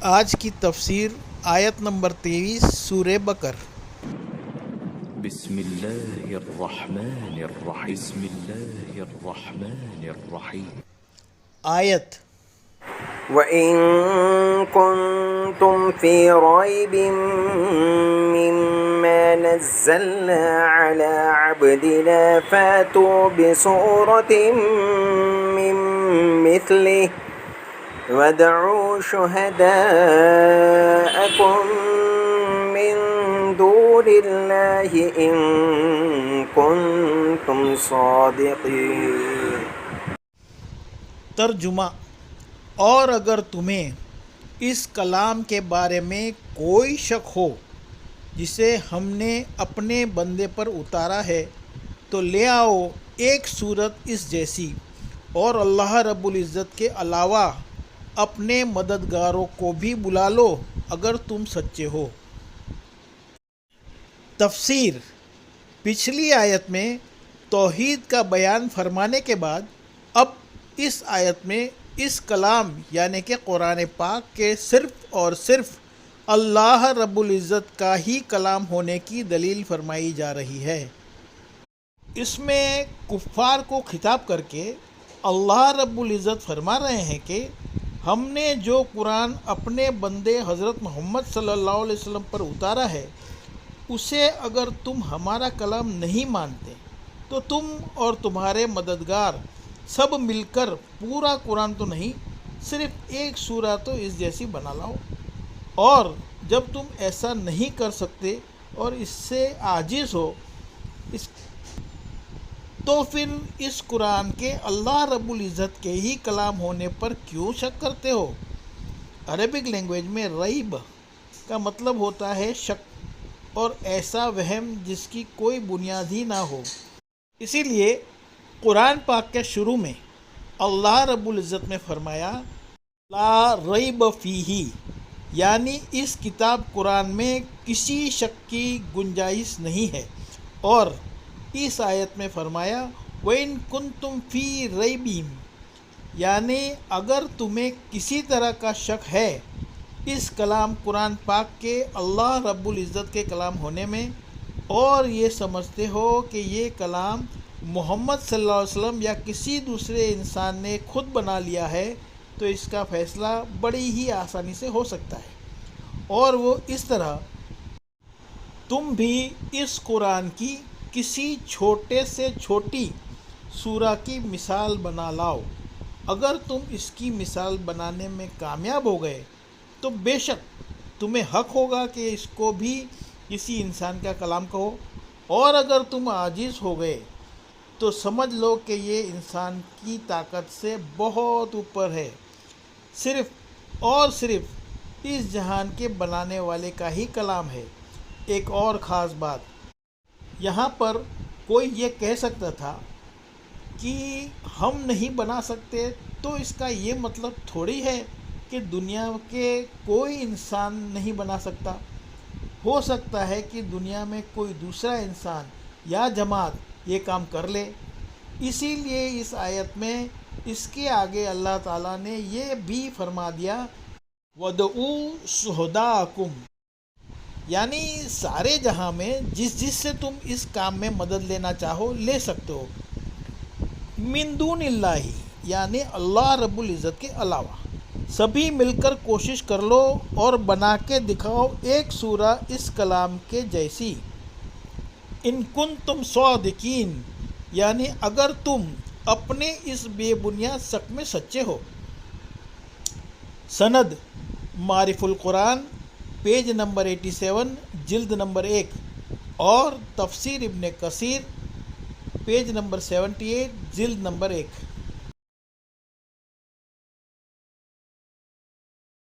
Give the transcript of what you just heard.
آج کی تفسیر آیت نمبر 23 سورہ بقر۔ بسم اللہ الرحمن الرحیم بسم اللہ الرحمن الرحیم آیت وَإِن كُنتُمْ فِي رَيْبٍ مِّمَّا نَزَّلْنَا عَلَىٰ عَبْدِنَا فَأْتُوا بِسُورَةٍ مِّن مِّثْلِهِ وَادْعُوا شُهَدَاءَكُم مِّن دُونِ اللَّهِ إِن كُنتُمْ صَادِقِينَ۔ ترجمہ: اور اگر تمہیں اس کلام کے بارے میں کوئی شک ہو جسے ہم نے اپنے بندے پر اتارا ہے تو لے آؤ ایک صورت اس جیسی، اور اللہ رب العزت کے علاوہ اپنے مددگاروں کو بھی بلا لو اگر تم سچے ہو۔ تفسیر: پچھلی آیت میں توحید کا بیان فرمانے کے بعد اب اس آیت میں اس کلام یعنی کہ قرآن پاک کے صرف اور صرف اللہ رب العزت کا ہی کلام ہونے کی دلیل فرمائی جا رہی ہے۔ اس میں کفار کو خطاب کر کے اللہ رب العزت فرما رہے ہیں کہ ہم نے جو قرآن اپنے بندے حضرت محمد صلی اللہ علیہ وسلم پر اتارا ہے اسے اگر تم ہمارا کلام نہیں مانتے تو تم اور تمہارے مددگار سب مل کر پورا قرآن تو نہیں صرف ایک سورہ تو اس جیسی بنا لاؤ، اور جب تم ایسا نہیں کر سکتے اور اس سے عاجز ہو تو پھر اس قرآن کے اللہ رب العزت کے ہی کلام ہونے پر کیوں شک کرتے ہو؟ عربک لینگویج میں ریب کا مطلب ہوتا ہے شک اور ایسا وہم جس کی کوئی بنیاد ہی نہ ہو۔ اسی لیے قرآن پاک کے شروع میں اللہ رب العزت نے فرمایا لا ریب فیہ، یعنی اس کتاب قرآن میں کسی شک کی گنجائش نہیں ہے، اور اس آیت میں فرمایا وَإِن كُنتُمْ فِي رَيْبٍ، یعنی اگر تمہیں کسی طرح کا شک ہے اس کلام قرآن پاک کے اللہ رب العزت کے کلام ہونے میں، اور یہ سمجھتے ہو کہ یہ کلام محمد صلی اللہ علیہ وسلم یا کسی دوسرے انسان نے خود بنا لیا ہے، تو اس کا فیصلہ بڑی ہی آسانی سے ہو سکتا ہے، اور وہ اس طرح تم بھی اس قرآن کی کسی چھوٹے سے چھوٹی سورہ کی مثال بنا لاؤ۔ اگر تم اس کی مثال بنانے میں کامیاب ہو گئے تو بے شک تمہیں حق ہوگا کہ اس کو بھی کسی انسان کا کلام کہو، اور اگر تم عاجز ہو گئے تو سمجھ لو کہ یہ انسان کی طاقت سے بہت اوپر ہے، صرف اور صرف اس جہان کے بنانے والے کا ہی کلام ہے۔ ایک اور خاص بات، یہاں پر کوئی یہ کہہ سکتا تھا کہ ہم نہیں بنا سکتے، تو اس کا یہ مطلب تھوڑی ہے کہ دنیا کے کوئی انسان نہیں بنا سکتا۔ ہو سکتا ہے کہ دنیا میں کوئی دوسرا انسان یا جماعت یہ کام کر لے، اسی لیے اس آیت میں اس کے آگے اللہ تعالیٰ نے یہ بھی فرما دیا وَادْعُوا شُهَدَاءَكُمْ، یعنی سارے جہاں میں جس سے تم اس کام میں مدد لینا چاہو لے سکتے ہو، من دون اللہ، یعنی اللہ رب العزت کے علاوہ سبھی مل کر کوشش کر لو اور بنا کے دکھاؤ ایک سورہ اس کلام کے جیسی، ان کنتم صادقین، یعنی اگر تم اپنے اس بے بنیاد شک میں سچے ہو۔ سند معارف القرآن پیج نمبر 87 جلد نمبر 1، اور تفسیر ابن کثیر پیج نمبر 78 جلد نمبر 1۔